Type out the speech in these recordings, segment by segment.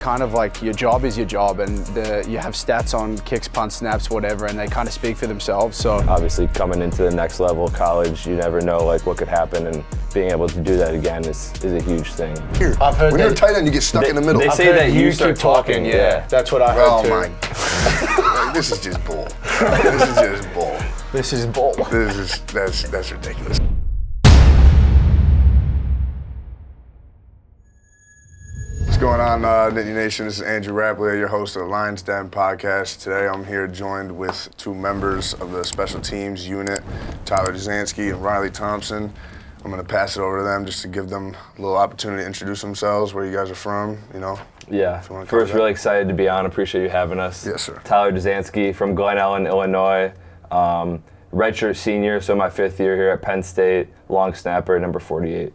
Kind of like your job is your job, and you have stats on kicks, punts, snaps, whatever, and they kind of speak for themselves. So obviously coming into the next level, college, you never know like what could happen, and being able to do that again is a huge thing. I've heard when you're a tight end, you get stuck in the middle. They say that you start keep talking. Yeah, that's what I heard too. Oh my! This is just bull. This is just bull. This is bull. That's ridiculous. What's going on, Nittany Nation? This is Andrew Rappelyea, your host of the Lions Den podcast. Today I'm here joined with two members of the special teams unit, Tyler Duzansky and Riley Thompson. I'm going to pass it over to them just to give them a little opportunity to introduce themselves, where you guys are from, you know. Yeah, first, really excited to be on. Appreciate you having us. Yes, sir. Tyler Duzansky from Glen Ellen, Illinois. Redshirt senior, so my 5th year here at Penn State. Long snapper, number 48.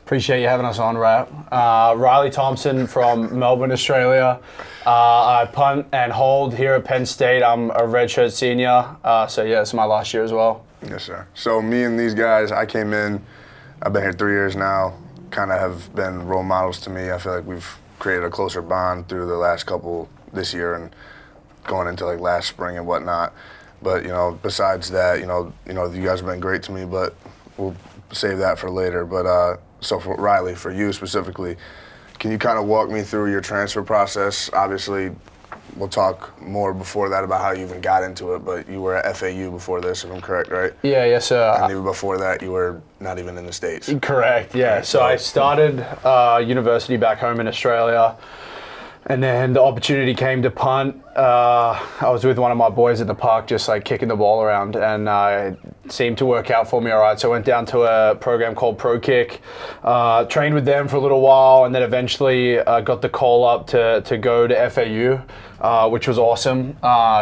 Appreciate you having us on, Rap. Riley Thompson from Melbourne, Australia. I punt and hold here at Penn State. I'm a redshirt senior, so yeah, it's my last year as well. Yes, sir. So me and these guys, I came in, I've been here 3 years now, kind of have been role models to me. I feel like we've created a closer bond through the last couple this year and going into like last spring and whatnot. But, you know, besides that, you know, you guys have been great to me, but we'll save that for later. But so for Riley, for you specifically, can you kind of walk me through your transfer process? Obviously, we'll talk more before that about how you even got into it, but you were at FAU before this, if I'm correct, right? Yeah, yes, sir. And even before that, you were not even in the States. Correct, yeah. Right, so I started university back home in Australia, and then the opportunity came to punt. I was with one of my boys at the park just like kicking the ball around, and it seemed to work out for me all right. So I went down to a program called ProKick, trained with them for a little while, and then eventually got the call up to go to FAU, which was awesome.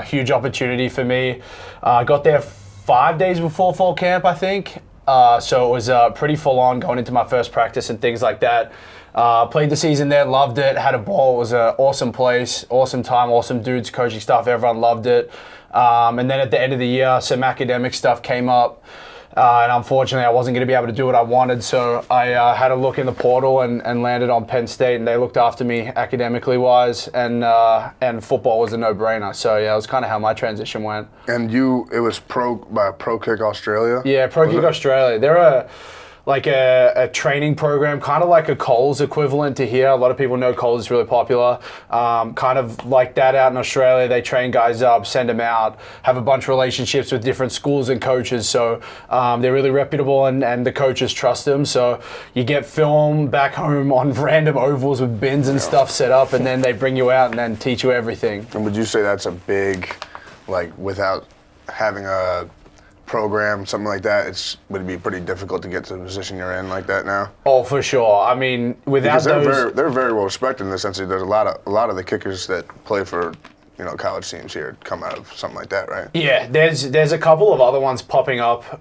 Huge opportunity for me. Got there 5 days before fall camp, I think. So it was pretty full on going into my first practice and things like that. Played the season there, loved it, had a ball. It was an awesome place, awesome time, awesome dudes, coaching staff, everyone loved it. And then at the end of the year, some academic stuff came up. And unfortunately, I wasn't going to be able to do what I wanted. So I had a look in the portal and landed on Penn State, and they looked after me academically wise, and football was a no-brainer. So yeah, it was kind of how my transition went. And it was by ProKick Australia? Yeah, ProKick Australia. They're a training program, kind of like a Coles equivalent to here. A lot of people know Coles is really popular. Kind of like that out in Australia. They train guys up, send them out, have a bunch of relationships with different schools and coaches. So they're really reputable, and the coaches trust them. So you get film back home on random ovals with bins and stuff set up, and then they bring you out and then teach you everything. And would you say that's a big, like, without having a program, something like that, would it be pretty difficult to get to the position you're in like that now? Oh, for sure. I mean, without because they're very well respected in the sense that there's a lot of the kickers that play for, you know, college teams here come out of something like that, right? Yeah, there's a couple of other ones popping up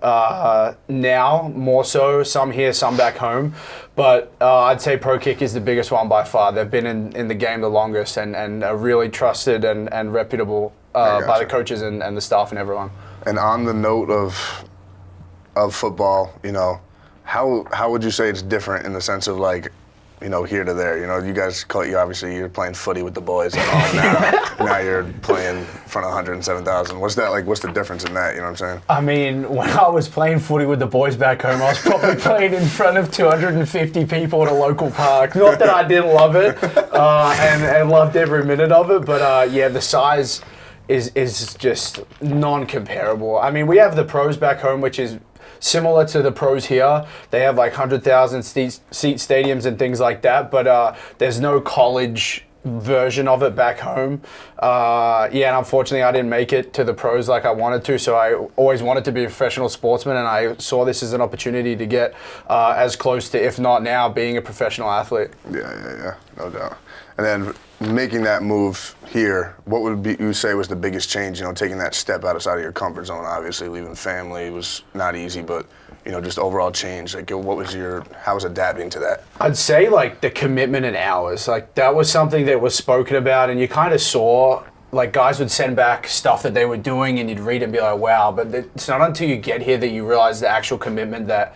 now, more so. Some here, some back home. But I'd say ProKick is the biggest one by far. They've been in the game the longest and are really trusted and reputable by the coaches and the staff and everyone. And on the note of football, you know, how would you say it's different in the sense of, like, you know, here to there? You know, you guys obviously you're playing footy with the boys and all now you're playing in front of 107,000. What's that like? What's the difference in that? You know what I'm saying? I mean, when I was playing footy with the boys back home, I was probably playing in front of 250 people at a local park. Not that I didn't love it and loved every minute of it, but yeah, the size is just non-comparable. I mean, we have the pros back home, which is similar to the pros here. They have like 100,000 seat stadiums and things like that, but there's no college version of it back home. And unfortunately I didn't make it to the pros like I wanted to, so I always wanted to be a professional sportsman, and I saw this as an opportunity to get as close to, if not now, being a professional athlete. Yeah, no doubt. And then making that move here, what would you say was the biggest change, you know, taking that step outside of your comfort zone? Obviously, leaving family was not easy, but, you know, just overall change. Like, how was adapting to that? I'd say, like, the commitment and hours. Like, that was something that was spoken about, and you kind of saw like guys would send back stuff that they were doing and you'd read it and be like, wow, but it's not until you get here that you realize the actual commitment that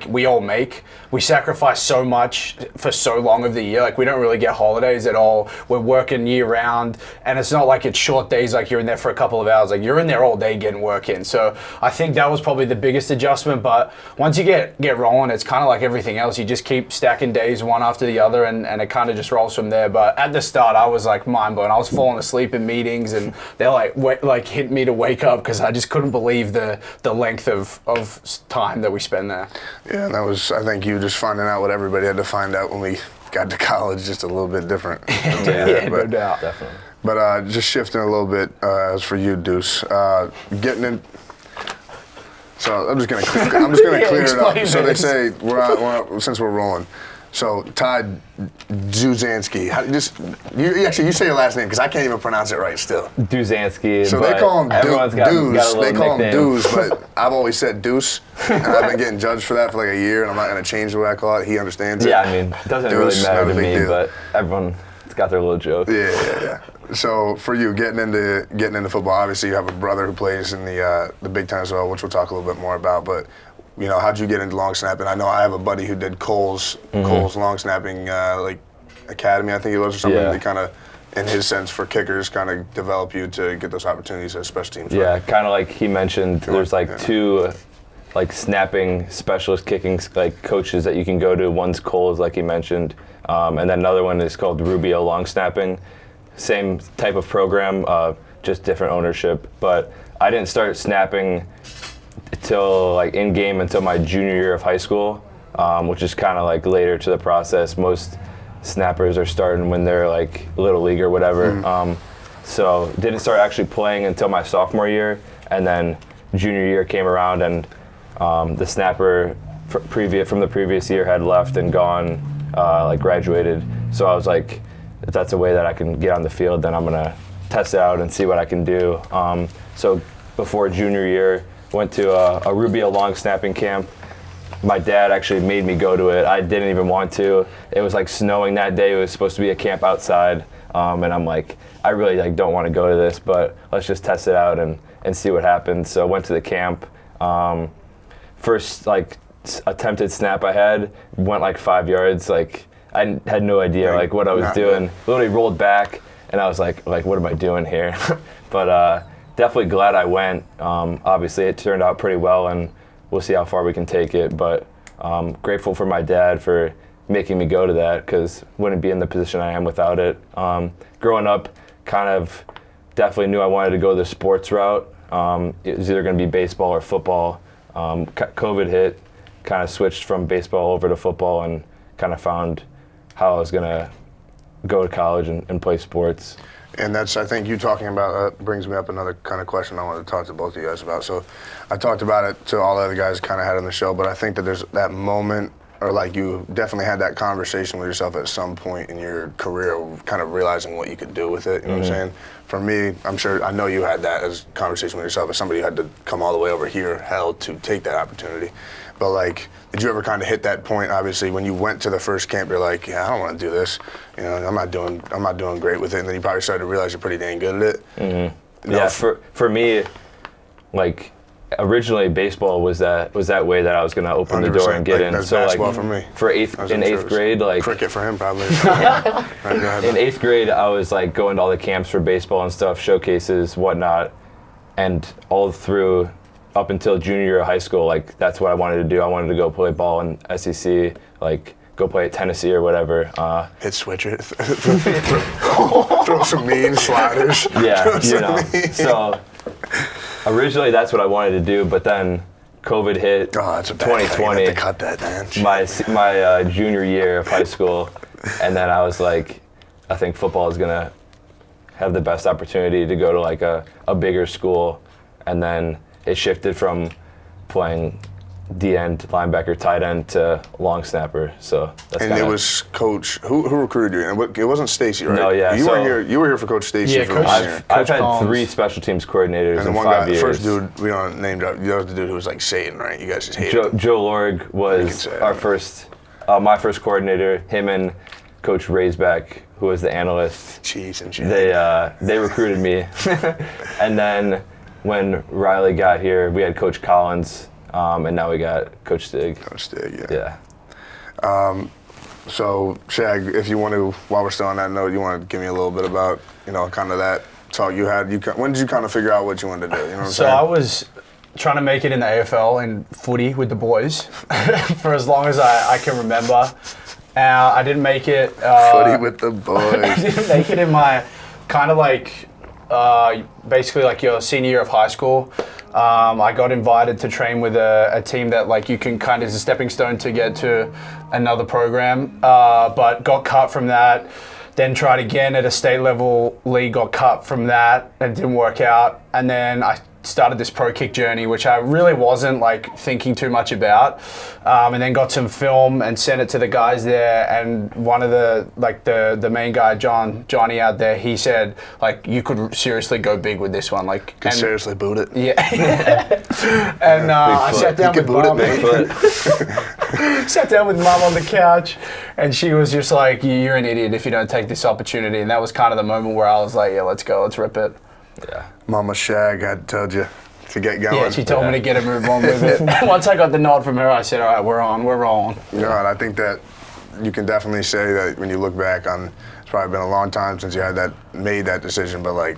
we all make. We sacrifice so much for so long of the year. Like we don't really get holidays at all. We're working year round, and it's not like it's short days like you're in there for a couple of hours. Like you're in there all day getting work in. So I think that was probably the biggest adjustment, but once you get rolling, it's kind of like everything else. You just keep stacking days one after the other, and it kind of just rolls from there. But at the start, I was like mind blown. I was falling asleep in meetings, and they like hit me to wake up because I just couldn't believe the length of time that we spend there. Yeah, and that was, I think, you just finding out what everybody had to find out when we got to college, just a little bit different. Yeah, no doubt. Definitely. But just shifting a little bit, as for you, Deuce, getting in. So I'm just gonna clear it up. So they say since we're rolling. So Ty Duzansky, you say your last name because I can't even pronounce it right still. Duzansky. So they call him Deuce. They call him nickname. Deuce, but I've always said Deuce, and I've been getting judged for that for like a year, and I'm not gonna change the way I call it. He understands it. Yeah, I mean, it doesn't Deuce, really matter to me, deal. but everyone's got their little joke. Yeah. So for you, getting into football, obviously you have a brother who plays in the Big Ten as well, which we'll talk a little bit more about. But you know, how'd you get into long snapping? I know I have a buddy who did Cole's long snapping like academy, I think it was, or something. Yeah. They kind of, in his sense, for kickers, kind of develop you to get those opportunities as special teams. Yeah, right? kind of like he mentioned. There's like two, like snapping specialist kicking like coaches that you can go to. One's Cole's, like he mentioned, and then another one is called Rubio Long Snapping. Same type of program, just different ownership. But I didn't start snapping until like in game until my junior year of high school, which is kind of like later to the process. Most snappers are starting when they're like little league or whatever. So didn't start actually playing until my sophomore year, and then junior year came around, and the snapper from the previous year had left and gone, like graduated. So I was like, if that's a way that I can get on the field, then I'm gonna test it out and see what I can do. So before junior year, went to a Rubio long snapping camp. My dad actually made me go to it. I didn't even want to. It was like snowing that day. It was supposed to be a camp outside, and I'm like, I really like don't want to go to this, but let's just test it out and see what happens. So went to the camp. First like attempted snap I had went like 5 yards. Like I had no idea like what I was doing. Literally rolled back, and I was like what am I doing here? But definitely glad I went. Obviously it turned out pretty well, and we'll see how far we can take it. But grateful for my dad for making me go to that, because wouldn't be in the position I am without it. Growing up, kind of definitely knew I wanted to go the sports route. It was either going to be baseball or football. COVID hit, kind of switched from baseball over to football, and kind of found how I was going to go to college and play sports. And that's, I think you talking about, brings me up another kind of question I wanted to talk to both of you guys about. So I talked about it to all the other guys kind of had on the show, but I think that there's that moment, or like you definitely had that conversation with yourself at some point in your career, kind of realizing what you could do with it, you know what I'm saying? For me, I know you had that as a conversation with yourself as somebody who had to come all the way over here, hell, to take that opportunity. But like, did you ever kind of hit that point, obviously, when you went to the first camp, you're like, yeah, I don't want to do this. You know, I'm not doing great with it. And then you probably started to realize you're pretty dang good at it. Yeah, for me, like, originally baseball was that way that I was going to open the door and get in. That's so basketball like for me. For eighth grade, like cricket for him probably. Right, go ahead. In 8th grade, I was like going to all the camps for baseball and stuff, showcases, whatnot, and all through up until junior year of high school, like that's what I wanted to do. I wanted to go play ball in SEC, like go play at Tennessee or whatever. Hit switcher, throw some mean sliders. Yeah, you know. So originally that's what I wanted to do, but then COVID hit. Oh, that's a bad 2020. You have to cut that, man. My junior year of high school, and then I was like, I think football is gonna have the best opportunity to go to like a bigger school, and then it shifted from playing D-end, linebacker, tight end to long snapper. So that's and it was Coach who recruited you, and it wasn't Stacy, right? No, yeah. You were here for Coach Stacy. Yeah, for Coach- 1 year. I've had Collins. 3 special teams coordinators And the in one 5 guy, years. the first dude we don't name drop, that was the dude who was like Satan, right? You guys just hated him. Joe Lorg You can was say our that. first, my first coordinator. Him and Coach Raisback, who was the analyst. Cheese and shit. They recruited me. And then when Riley got here, we had Coach Collins, and now we got Coach Stig. Coach Stig, yeah. Yeah. So, Shag, if you want to, while we're still on that note, you want to give me a little bit about, kind of that talk you had. When did you kind of figure out what you wanted to do? You know what I'm saying? So I was trying to make it in the AFL in footy with the boys for as long as I can remember. I didn't make it. Footy with the boys. I didn't make it in my kind of like basically like your senior year of high school. I got invited to train with a team that like you can kind of is a stepping stone to get to another program, but got cut from that. Then tried again at a state level league, got cut from that, and it didn't work out. And then I started this ProKick journey, which I really wasn't like thinking too much about, and then got some film and sent it to the guys there. And one of the main guy, Johnny out there, he said like you could seriously go big with this one, like could seriously boot it. Yeah. And I sat down with Mom. Sat down with Mom on the couch, and she was just like, "You're an idiot if you don't take this opportunity." And that was kind of the moment where I was like, "Yeah, let's go, let's rip it." Yeah. Mama Shag had told you to get going. Yeah, she told me to get a move on with it. Once I got the nod from her, I said, all right, we're rolling. And I think that you can definitely say that when you look back on, it's probably been a long time since you made that decision, but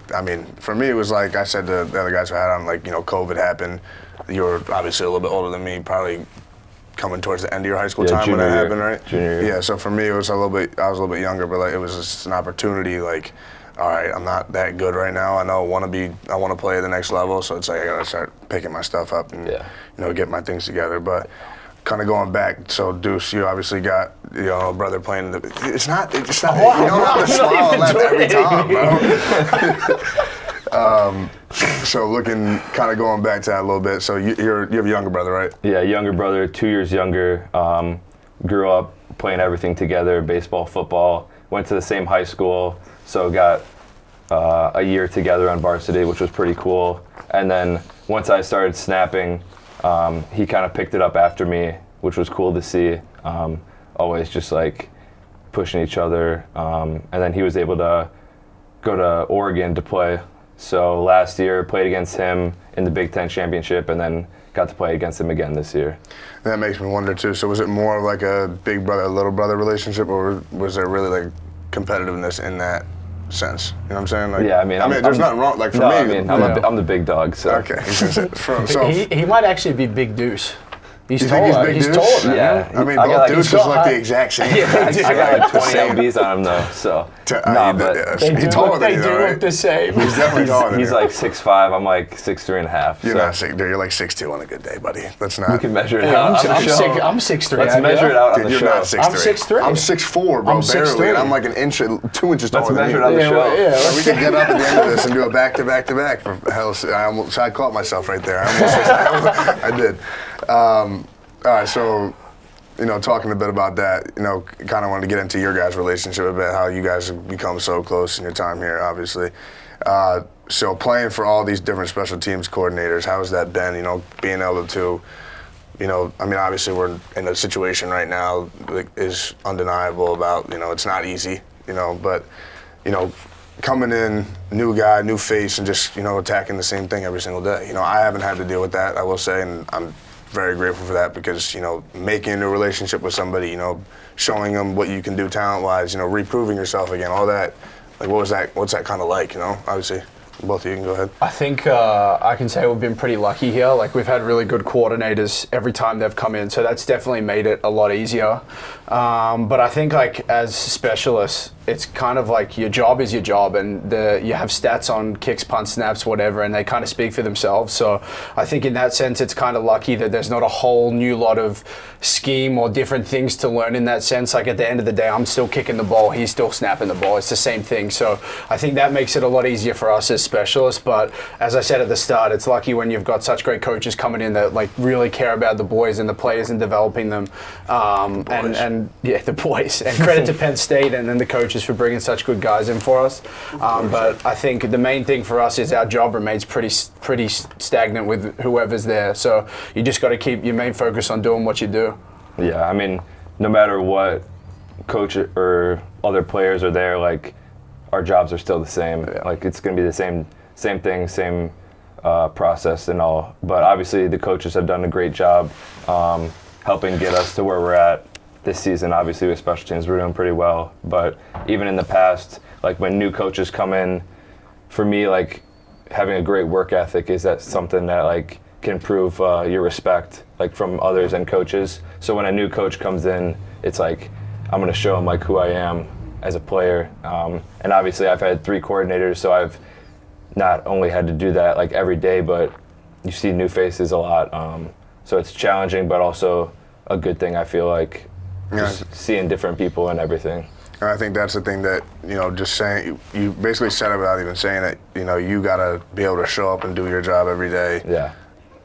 for me, it was like I said to the other guys who had on, COVID happened. You were obviously a little bit older than me, probably coming towards the end of your high school time when that happened, right? Junior year. Yeah, so for me, I was a little bit younger, but it was just an opportunity, all right, I'm not that good right now. I want to play at the next level, so it's like I gotta start picking my stuff up and get my things together. But kind of going back, so Deuce, you obviously got a brother playing. It's not. You don't have to swallow left every time, bro. So kind of going back to that a little bit. So you have a younger brother, right? Yeah, younger brother, 2 years younger. Grew up playing everything together: baseball, football. Went to the same high school. So got a year together on varsity, which was pretty cool. And then once I started snapping, he kind of picked it up after me, which was cool to see. Always just like pushing each other. And then he was able to go to Oregon to play. So last year played against him in the Big Ten Championship, and then got to play against him again this year. That makes me wonder too. So was it more of like a big brother, little brother relationship, or was there really like competitiveness in that sense? You know what I'm saying? Yeah, there's nothing wrong. Like for me, I'm the big dog. So okay. He might actually be Big Deuce. He's you taller. Think he's big taller. Deuce? Yeah. Both Deuces look the exact same. I got like 20 lbs on him though. So he's taller than you, though, right? Look the same. He's definitely taller than you. He's like 6'5". I'm like 6'3.5". You're not 6', dude. You're like 6'2" on a good day, buddy. Let's not. We can measure it out on the show. I'm 6'3". Let's measure it out on the You're show. not 6'3". I'm 6'3". I'm 6'4", bro, I'm barely. 6'3". And I'm like 2 inches taller Let's than measure you. it on the show. We could get up at the end of this and do a back-to-back-to-back. For hell's sake. I caught myself right there. I did. All right, so, talking a bit about that, kind of wanted to get into your guys' relationship a bit, how you guys have become so close in your time here, obviously. So playing for all these different special teams coordinators, how has that been, being able to, obviously we're in a situation right now that is undeniable about, it's not easy, but, coming in, new guy, new face, and just, attacking the same thing every single day. I haven't had to deal with that, I will say, and I'm very grateful for that because, making a relationship with somebody, showing them what you can do talent-wise, reproving yourself again, all that. Like, what's that kind of like, Obviously, both of you can go ahead. I think I can say we've been pretty lucky here. Like, we've had really good coordinators every time they've come in, so that's definitely made it a lot easier. But I think, like, as specialists, it's kind of like your job is your job, and you have stats on kicks, punts, snaps, whatever, and they kind of speak for themselves. So I think in that sense, it's kind of lucky that there's not a whole new lot of scheme or different things to learn in that sense. Like, at the end of the day, I'm still kicking the ball, he's still snapping the ball. It's the same thing. So I think that makes it a lot easier for us as specialists. But as I said at the start, it's lucky when you've got such great coaches coming in that like really care about the boys and the players and developing them. And the boys. And credit to Penn State and then the coaches for bringing such good guys in for us. But I think the main thing for us is our job remains pretty stagnant with whoever's there. So you just got to keep your main focus on doing what you do. Yeah, no matter what coach or other players are there, like our jobs are still the same. Yeah. Like it's going to be the same thing, same process and all. But obviously the coaches have done a great job helping get us to where we're at this season. Obviously with special teams we're doing pretty well. But even in the past, like when new coaches come in, for me, like having a great work ethic is that something that like can prove your respect like from others and coaches. So when a new coach comes in, it's like I'm going to show them like who I am as a player. And obviously I've had 3 coordinators, so I've not only had to do that like every day, but you see new faces a lot. So it's challenging, but also a good thing, I feel like, just seeing different people and everything. And I think that's the thing that, just saying, you basically said it without even saying it, you got to be able to show up and do your job every day. Yeah.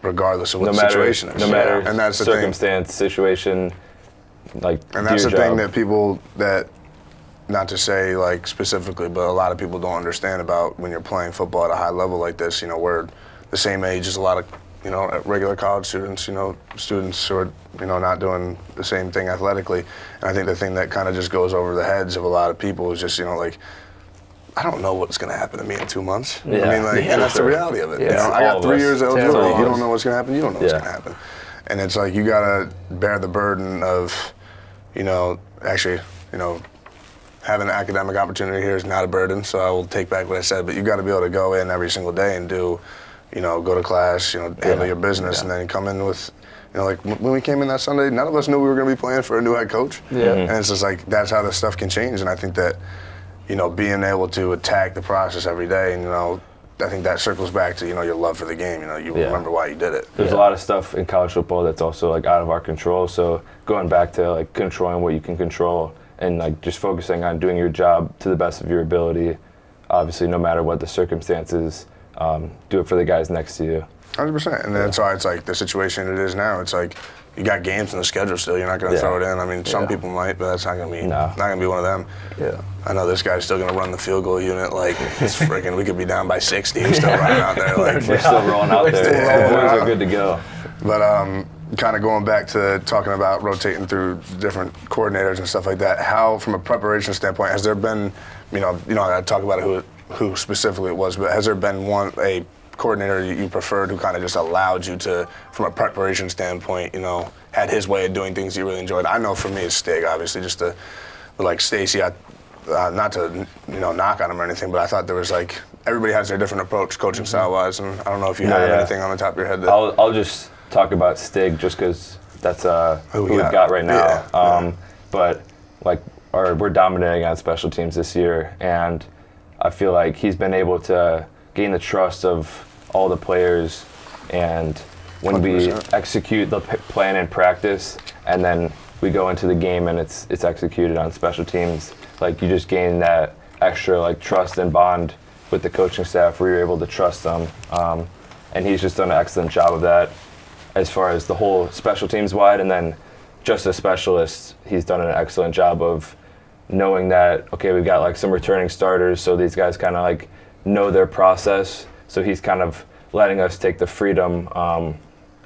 Regardless of what the situation is. No matter and that's the circumstance, situation, like and that's do the your thing job. that people not to say like specifically, but a lot of people don't understand about when you're playing football at a high level like this. We're the same age as a lot of regular college students. Students who are not doing the same thing athletically. And I think the thing that kind of just goes over the heads of a lot of people is just like, I don't know what's going to happen to me in 2 months. Yeah. And that's the reality of it. Yeah. I got 3 years of eligibility. You don't us. know what's going to happen. You don't know what's going to happen. And it's like you got to bear the burden of, actually, having an academic opportunity here is not a burden. So I will take back what I said. But you got to be able to go in every single day and do, go to class, handle your business, and then come in with. Like when we came in that Sunday, none of us knew we were going to be playing for a new head coach. Yeah. And it's just like that's how this stuff can change. And I think that, being able to attack the process every day, and I think that circles back to your love for the game. You remember why you did it. There's a lot of stuff in college football that's also like out of our control. So going back to like controlling what you can control and like just focusing on doing your job to the best of your ability. Obviously, no matter what the circumstances, do it for the guys next to you. 100%. And that's why it's like the situation it is now. It's like you got games in the schedule still. You're not going to throw it in. I mean, some people might, but that's not going to be not going to be one of them. Yeah. I know this guy's still going to run the field goal unit like it's freaking. We could be down by 60. He's still running out there. Like We're still rolling out there. The boys are good to go. But kind of going back to talking about rotating through different coordinators and stuff like that. How, from a preparation standpoint, has there been, I talk about who specifically it was, but has there been a coordinator you preferred who kind of just allowed you to, from a preparation standpoint, had his way of doing things you really enjoyed? I know for me it's Stig, obviously, just to, like Stacy, not to knock on him or anything, but I thought there was like everybody has their different approach coaching style wise, and I don't know if you have anything on the top of your head. I'll just talk about Stig just because that's who we've got right now. Yeah. But like we're dominating on special teams this year, and I feel like he's been able to gain the trust of all the players, and when 100%. we execute the plan in practice and then we go into the game and it's executed on special teams, like you just gain that extra like trust and bond with the coaching staff where you're able to trust them, and he's just done an excellent job of that as far as the whole special teams wide. And then just as specialists, he's done an excellent job of knowing that, okay, we've got like some returning starters, so these guys kind of like know their process. So he's kind of letting us take the freedom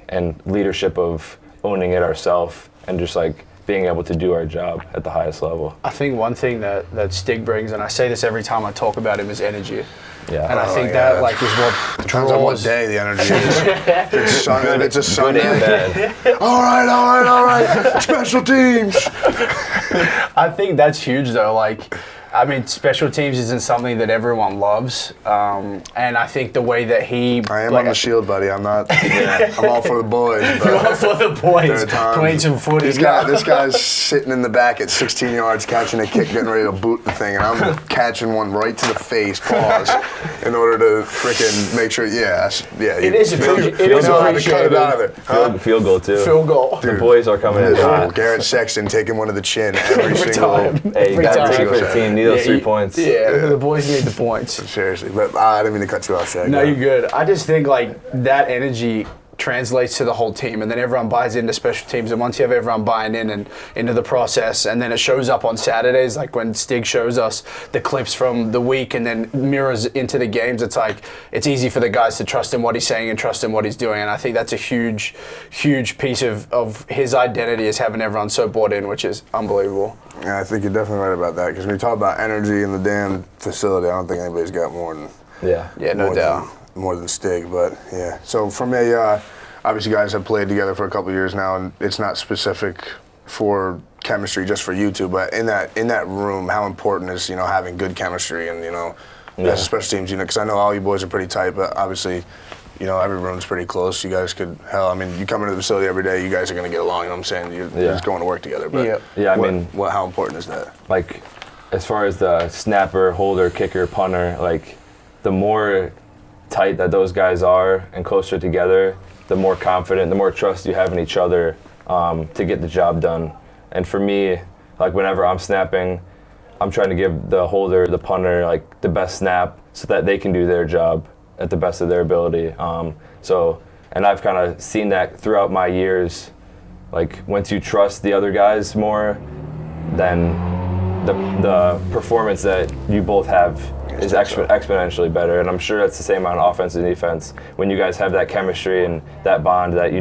and leadership of owning it ourselves and just like being able to do our job at the highest level. I think one thing that Stig brings, and I say this every time I talk about him, is energy. Yeah. And I think that like is what depends on what day the energy is. If it's a Sunday. Good and bad. All right. Special teams. I think that's huge though. Like, I mean, special teams isn't something that everyone loves, and I think the way that he I am on the shield, buddy. I'm not. I'm all for the boys. But you're all for the boys playing some footy. This guy's sitting in the back at 16 yards catching a kick, getting ready to boot the thing, and I'm catching one right to the face, pause, in order to freaking make sure. Yeah. It is appreciated. It is appreciated. Cut it out of it. Huh? Field goal too. Field goal. The boys are coming in hot. Garrett Sexton taking one to the chin every single time. Hey, you Every gotta time. take it for the team. Need those 3 points. Yeah, the boys need the points. Seriously, but I didn't mean to cut you off, Shaq. No, you're good. I just think like that energy translates to the whole team, and then everyone buys into special teams. And once you have everyone buying in and into the process, and then it shows up on Saturdays, like when Stig shows us the clips from the week and then mirrors into the games, it's like it's easy for the guys to trust in what he's saying and trust in what he's doing. And I think that's a huge piece of his identity, is having everyone so bought in, which is unbelievable. Yeah, I think you're definitely right about that, because when you talk about energy in the damn facility, I don't think anybody's got more than no doubt. More than Stig, but yeah. So from obviously you guys have played together for a couple of years now, and it's not specific for chemistry just for you two, but in that room, how important is having good chemistry and as a special teams unit? Because I know all you boys are pretty tight, but obviously every room's pretty close. You guys could you come into the facility every day, you guys are going to get along. You know what I'm saying? You're just going to work together. But how important is that? Like, as far as the snapper, holder, kicker, punter, like the more tight that those guys are and closer together, the more confident, the more trust you have in each other to get the job done. And for me, like whenever I'm snapping, I'm trying to give the holder, the punter, like the best snap so that they can do their job at the best of their ability. And I've kind of seen that throughout my years. Like once you trust the other guys more, then the performance that you both have is exponentially better. And I'm sure that's the same on offense and defense. When you guys have that chemistry and that bond that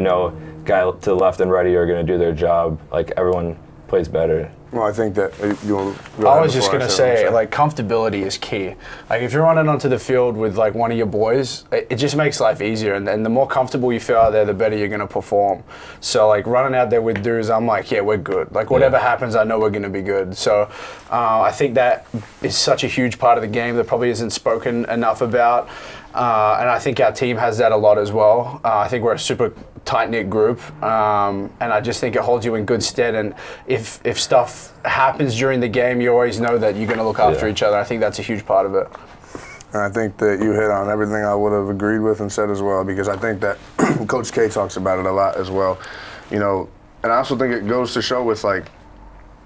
guy to the left and right are going to do their job, like everyone plays better. Well, I think that I was just gonna say, like, comfortability is key. Like, if you're running onto the field with like one of your boys, it just makes life easier. And the more comfortable you feel out there, the better you're gonna perform. So, like, running out there with dudes, I'm like, yeah, we're good. Like, whatever happens, I know we're gonna be good. So, I think that is such a huge part of the game that probably isn't spoken enough about. And I think our team has that a lot as well. I think we're a super tight-knit group, and I just think it holds you in good stead. And if stuff happens during the game, you always know that you're going to look after each other. I think that's a huge part of it. And I think that you hit on everything I would have agreed with and said as well, because I think that Coach K talks about it a lot as well. And I also think it goes to show with, like,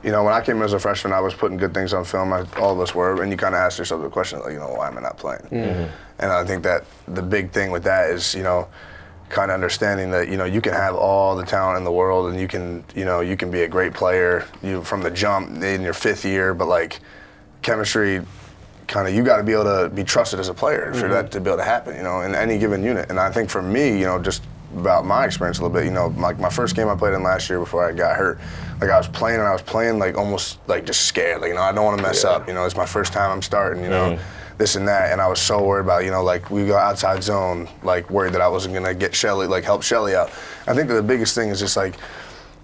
when I came in as a freshman, I was putting good things on film, all of us were, and you kind of ask yourself the question, like, why am I not playing? Mm-hmm. And I think that the big thing with that is, kind of understanding that, you can have all the talent in the world, and you can be a great player from the jump in your fifth year, but, like, chemistry, you got to be able to be trusted as a player for that to be able to happen, in any given unit. And I think for me, just about my experience a little bit, like my first game I played in last year before I got hurt, like I was playing like almost like just scared, like, I don't want to mess up, it's my first time I'm starting, this and that, and I was so worried about, like we go outside zone, like worried that I wasn't gonna get Shelly, like help Shelly out. I think that the biggest thing is just like,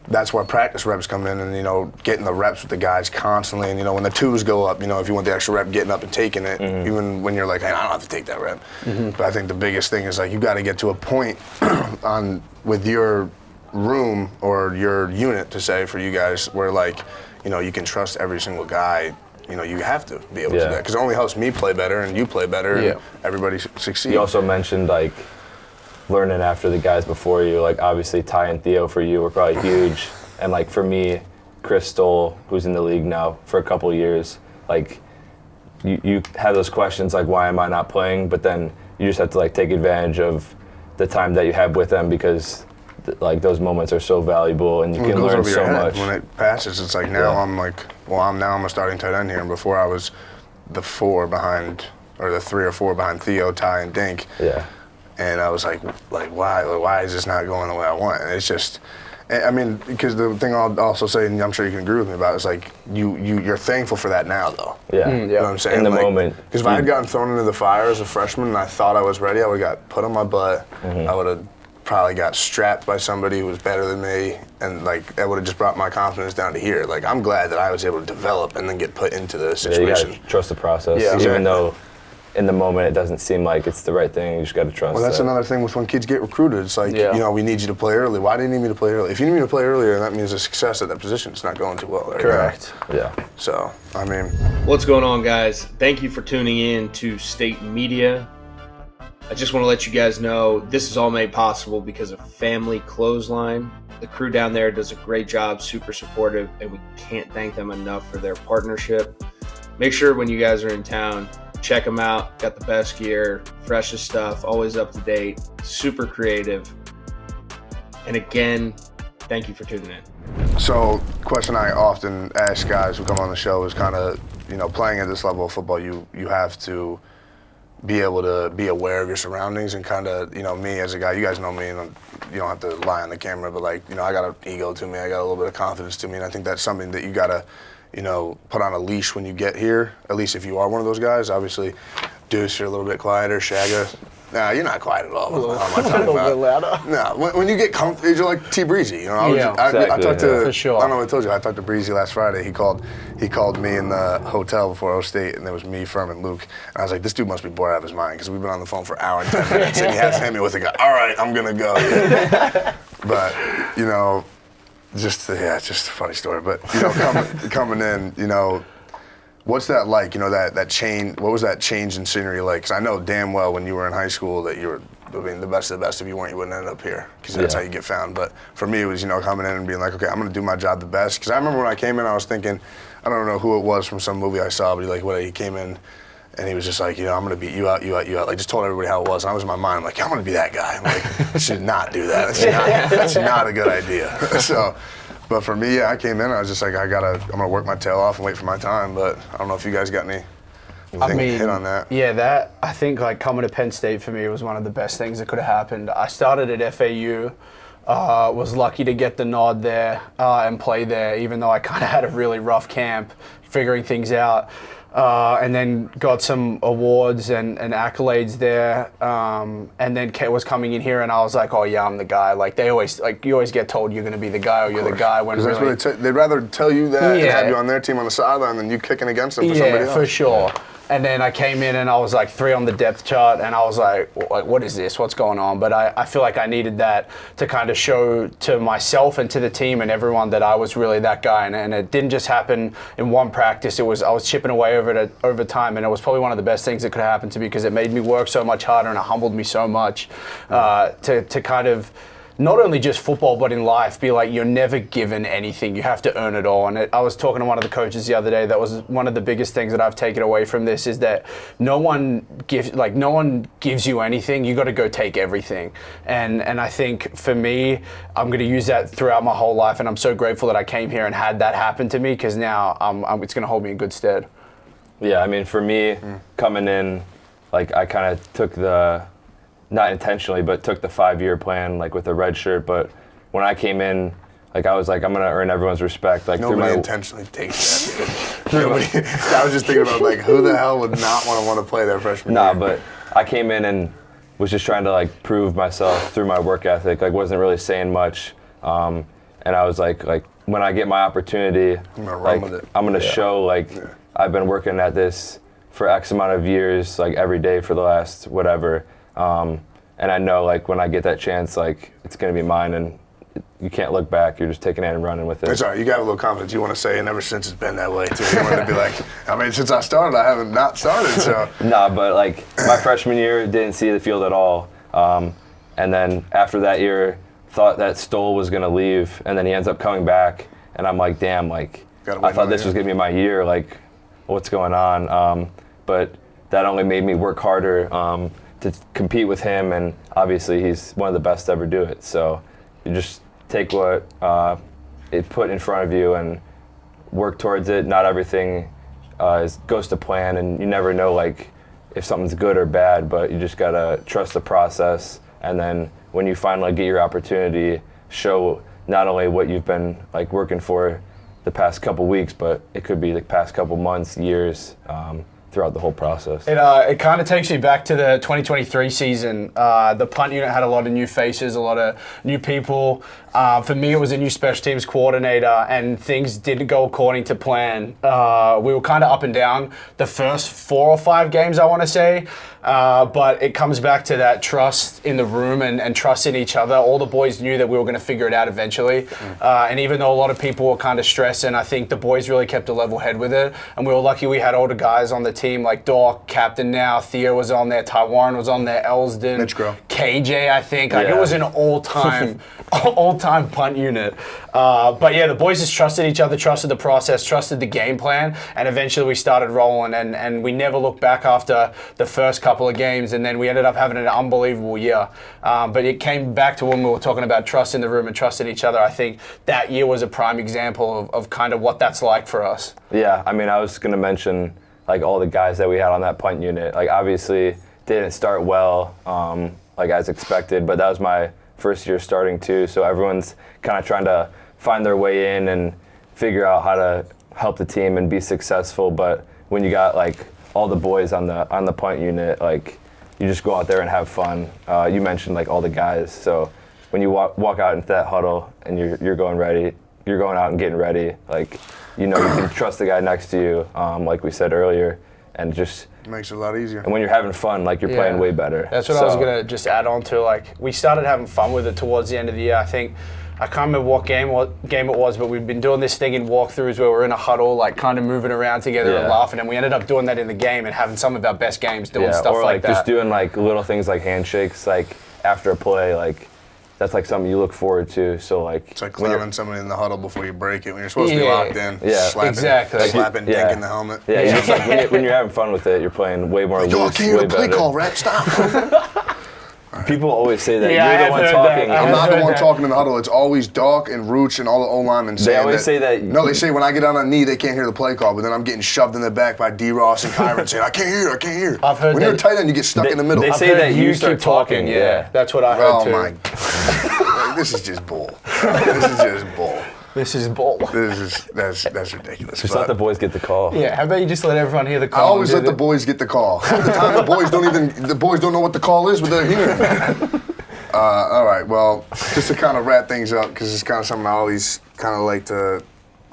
that's where practice reps come in, and getting the reps with the guys constantly, and when the twos go up, if you want the extra rep, getting up and taking it, even when you're like, hey, I don't have to take that rep. But I think the biggest thing is, like, you got to get to a point with your room or your unit, to say for you guys, where, like, you can trust every single guy. You have to be able to do that, because it only helps me play better and you play better and everybody succeeds. You also mentioned, like, learning after the guys before you, like obviously Ty and Theo for you were probably huge, and like for me, Chris Stoll, who's in the league now for a couple of years, like you have those questions like, why am I not playing? But then you just have to, like, take advantage of the time that you have with them, because like those moments are so valuable and you can learn so much. When it passes, it's like now I'm like, I'm a starting tight end here, and before I was the 4 behind, or the 3 or 4 behind Theo, Ty, and Dink. Yeah. And I was like, why is this not going the way I want? And it's just, I mean, because the thing I'll also say, and I'm sure you can agree with me about, is like you're thankful for that now, though. Yeah. You know what I'm saying? In the moment. Because if I had gotten thrown into the fire as a freshman and I thought I was ready, I would have got put on my butt. I would have probably got strapped by somebody who was better than me, and like that would have just brought my confidence down to here. Like, I'm glad that I was able to develop and then get put into the situation. You gotta trust the process, even exactly. Though in the moment it doesn't seem like it's the right thing. You just got to trust. Well, that's another thing with when kids get recruited. It's like, we need you to play early. Why do you need me to play early? If you need me to play earlier, that means the success at that position is not going too well. Right? Correct. Yeah. So, I mean. What's going on, guys? Thank you for tuning in to State Media. I just want to let you guys know this is all made possible because of Family Clothesline. The crew down there does a great job, super supportive, and we can't thank them enough for their partnership. Make sure when you guys are in town, check them out. Got the best gear, freshest stuff, always up to date, super creative. And again, thank you for tuning in. So, question I often ask guys who come on the show is kind of, playing at this level of football, you have to be able to be aware of your surroundings and kind of, me as a guy, you guys know me, and you don't have to lie on the camera, but I got an ego to me, I got a little bit of confidence to me, and I think that's something that you gotta, put on a leash when you get here, at least if you are one of those guys. Obviously, Deuce, you're a little bit quieter, Shagga. Nah, you're not quiet at all. A little bit louder. No, when you get comfortable, you're like T Breezy. I talked to. For sure. I don't know what I told you. I talked to Breezy last Friday. He called me in the hotel before O State, and there was me, Firm, and Luke. And I was like, this dude must be bored out of his mind because we've been on the phone for an hour and 10 minutes, and he has hit me with a guy. All right, I'm gonna go. Yeah. But it's just a funny story. But coming in, what's that like? That change. What was that change in scenery like? Because I know damn well when you were in high school that you were, the best of the best. If you weren't, you wouldn't end up here. Because that's how you get found. But for me, it was coming in and being like, okay, I'm gonna do my job the best. Because I remember when I came in, I was thinking, I don't know who it was from some movie I saw, but he came in. And he was just like, I'm going to beat you out. Like, just told everybody how it was. And I was in my mind, I'm like, I'm going to be that guy. I'm like, I should not do that. That's not a good idea. But for me, I came in, I was just like, I'm going to work my tail off and wait for my time. But I don't know if you guys got anything hit on that. Yeah, I think coming to Penn State for me was one of the best things that could have happened. I started at FAU. Was lucky to get the nod there and play there, even though I kind of had a really rough camp figuring things out. And then got some awards and accolades there, and then was coming in here, and I was like, oh yeah, I'm the guy. Like you always get told you're going to be the guy or you're the guy. When really, they'd rather tell you that and have you on their team on the sideline than you kicking against them for somebody else. Yeah, for sure. And then I came in and I was like 3 on the depth chart, and I was like, what is this? What's going on? But I feel like I needed that to kind of show to myself and to the team and everyone that I was really that guy. And it didn't just happen in one practice. I was chipping away over time, and it was probably one of the best things that could have happened to me because it made me work so much harder and it humbled me so much to kind of not only just football, but in life, be like, you're never given anything. You have to earn it all. And I was talking to one of the coaches the other day. That was one of the biggest things that I've taken away from this is that no one gives you anything. You got to go take everything. And I think for me, I'm going to use that throughout my whole life. And I'm so grateful that I came here and had that happen to me because now it's going to hold me in good stead. Yeah, I mean, for me, coming in, I kind of took not intentionally, but took the 5-year plan, with a red shirt. But when I came in, I was like, I'm going to earn everyone's respect. Nobody intentionally takes that. I was just thinking about, who the hell would not want to play their freshman year? Nah, but I came in and was just trying to, prove myself through my work ethic. Wasn't really saying much. And I was like, when I get my opportunity, I'm going to show, I've been working at this for X amount of years, every day for the last whatever. And I know, when I get that chance, it's going to be mine, and you can't look back. You're just taking it and running with it. It's all right. You got a little confidence you want to say, and ever since it's been that way, too. You want to be since I started, I haven't not started, so. Nah, but, my freshman year, didn't see the field at all. And then after that year, thought that Stoll was going to leave, and then he ends up coming back, and I'm like, damn, I thought this was going to be my year, what's going on? But that only made me work harder, to compete with him, and obviously he's one of the best to ever do it. So you just take what is put in front of you and work towards it. Not everything goes to plan, and you never know if something's good or bad, but you just gotta trust the process. And then when you finally get your opportunity, show not only what you've been working for the past couple weeks, but it could be the past couple months, years, throughout the whole process. It kind of takes me back to the 2023 season. The punt unit had a lot of new faces, a lot of new people. For me, it was a new special teams coordinator, and things didn't go according to plan. We were kind of up and down the first 4 or 5 games, I want to say. But it comes back to that trust in the room and trust in each other. All the boys knew that we were going to figure it out eventually. And even though a lot of people were kind of stressing, I think the boys really kept a level head with it. And we were lucky we had older guys on the team team, like Doc, captain now, Theo was on there, Tywarren was on there, Elsden, Mitchgrove. KJ, I think. Like, Yeah. it was an all-time punt unit. But yeah, the boys just trusted each other, trusted the process, trusted the game plan, and eventually we started rolling, and we never looked back after the first couple of games, and then we ended up having an unbelievable year. But it came back to when we were talking about trust in the room and trust in each other. I think that year was a prime example of kind of what that's like for us. Yeah, I mean, I was going to mention like all the guys that we had on that punt unit. Like, obviously didn't start well, like as expected, but that was my first year starting too. So everyone's kind of trying to find their way in and figure out how to help the team and be successful. But when you got like all the boys on the punt unit, like you just go out there and have fun. You mentioned like all the guys, so when you walk out into that huddle and you're going out and getting ready, like, you know, you can trust the guy next to you, like we said earlier, and just It makes it a lot easier. and when you're having fun, like you're playing way better. That's what I was gonna just add on to. Like, we started having fun with it towards the end of the year. I think I can't remember what game it was, but we've been doing this thing in walkthroughs where we're in a huddle, like kind of moving around together and laughing, and we ended up doing that in the game and having some of our best games doing stuff or like that. just doing like little things like handshakes, like after a play, like that's like something you look forward to. So like It's like clowning somebody in the huddle before you break it when you're supposed to be locked in. Yeah, slapping, exactly. Slapping Yeah. Dink in the helmet. yeah, you just like when you're having fun with it, you're playing way more Yo, I loose, can't hear way the play better. call, Rap. Stop. People always say that Yeah, I you're the have one heard talking. that. I'm I've not the heard one that. talking in the huddle. It's always Doc and Rooch and all the O-linemen saying always say that- No, they say when I get on a knee, they can't hear the play call, but then I'm getting shoved in the back by D-Ross and Kyron saying, I can't hear. I've heard when that- you're a tight end, you get stuck in the middle. they I've say heard that you start keep talking. talking, Yeah, yeah. that's what I heard Oh too. my God. Like, this is just bull. This is just bull. This is bull. That's ridiculous. Just but let the boys get the call. Yeah, how about you just let everyone hear the I call? always let the boys get the call. Half the time the boys don't know what the call is, but they're hearing it. All right, well, just to kind of wrap things up, because it's kind of something I always kind of like to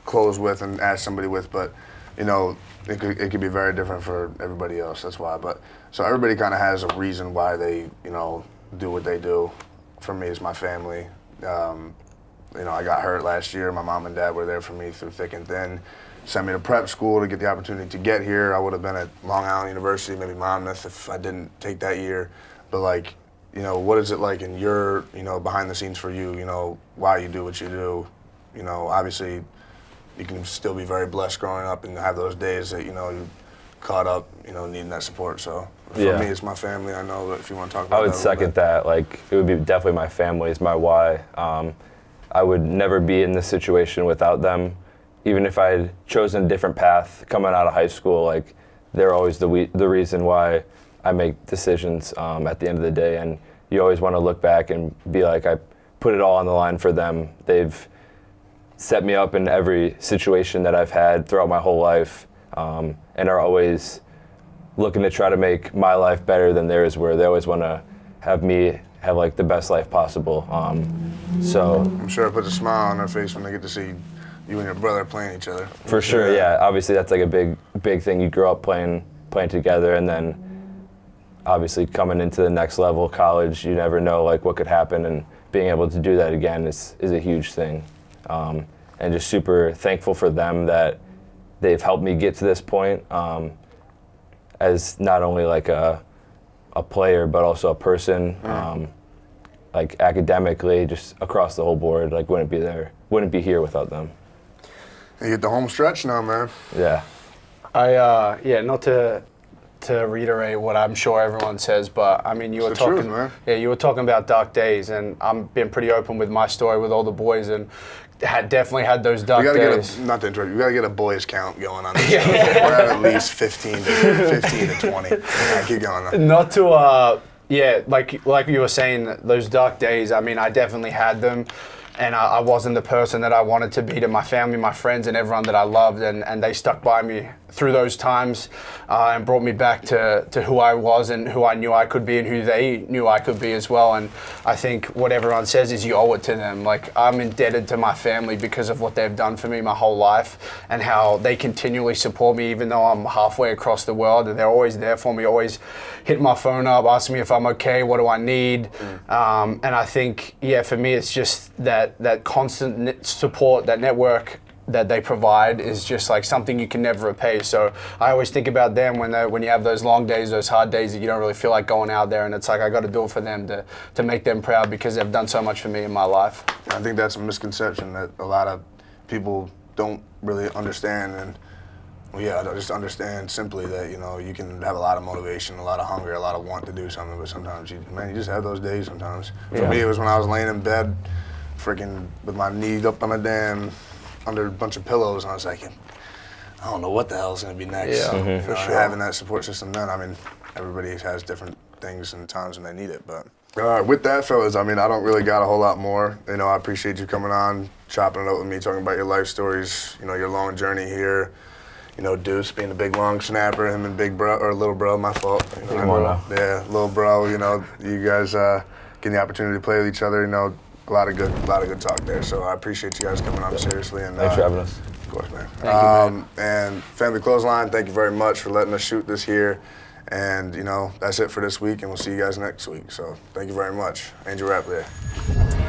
close with and ask somebody with, but, you know, it could be very different for everybody else, that's why. But so everybody kind of has a reason why they, you know, do what they do. For me, it's my family. You know, I got hurt last year. My mom and dad were there for me through thick and thin. Sent me to prep school to get the opportunity to get here. I would have been at Long Island University, maybe Monmouth if I didn't take that year. But like, you know, what is it like in your, you know, behind the scenes for you, you know, why you do what you do? You know, obviously you can still be very blessed growing up and have those days that, you know, you caught up, you know, needing that support. So for me, it's my family. I know that if you want to talk about I would that second that. Like, it would be definitely my family is my why. I would never be in this situation without them. Even if I had chosen a different path coming out of high school, like, they're always the reason why I make decisions at the end of the day. And you always want to look back and be like, I put it all on the line for them. They've set me up in every situation that I've had throughout my whole life, and are always looking to try to make my life better than theirs were. They always want to have me have like the best life possible. So I'm sure it puts a smile on their face when they get to see you and your brother playing each other. for sure, yeah. Obviously, that's like a big thing. You grow up playing together, and then obviously coming into the next level, college, you never know like what could happen, and being able to do that again is a huge thing. And just super thankful for them that they've helped me get to this point, as not only like a player but also a person. Like academically, just across the whole board, like wouldn't be here without them. You get the home stretch now, man. Yeah. Not to reiterate what I'm sure everyone says, but I mean, you were It's the truth, talking, man. you were talking about dark days, and I'm being pretty open with my story with all the boys, and definitely had those dark We gotta days. not to interrupt you, we gotta get a boys count going on this show. We're at least 15 to 20. All right, keep going though. Not to, like you were saying, those dark days, I mean, I definitely had them, and I wasn't the person that I wanted to be to my family, my friends, and everyone that I loved, and they stuck by me through those times and brought me back to who I was and who I knew I could be and who they knew I could be as well. And I think what everyone says is you owe it to them. Like, I'm indebted to my family because of what they've done for me my whole life and how they continually support me even though I'm halfway across the world, and they're always there for me, always hit my phone up, asking me if I'm okay, what do I need. And I think, for me, it's just that constant support, that network that they provide is just like something you can never repay. So I always think about them when you have those long days, those hard days that you don't really feel like going out there, and it's like I got to do it for them to make them proud because they've done so much for me in my life. I think that's a misconception that a lot of people don't really understand, and I just understand simply that you can have a lot of motivation, a lot of hunger, a lot of want to do something, but sometimes you just have those days. Sometimes for me, it was when I was laying in bed, freaking with my knee up on a damn under a bunch of pillows, and I was like, I don't know what the hell is going to be next. Yeah, for sure. Having that support system then, everybody has different things and times when they need it, but. With that, fellas, I don't really got a whole lot more. I appreciate you coming on, chopping it up with me, talking about your life stories, your long journey here. Deuce being a big long snapper, him and big bro, or little bro, my fault. Yeah, little bro, you guys getting the opportunity to play with each other, a lot of good talk there. So I appreciate you guys coming on seriously. And thanks for having us. Of course, man. Thank you, man. And Family Clothesline, thank you very much for letting us shoot this here. And, that's it for this week, and we'll see you guys next week. So thank you very much. Angel Rappelyea.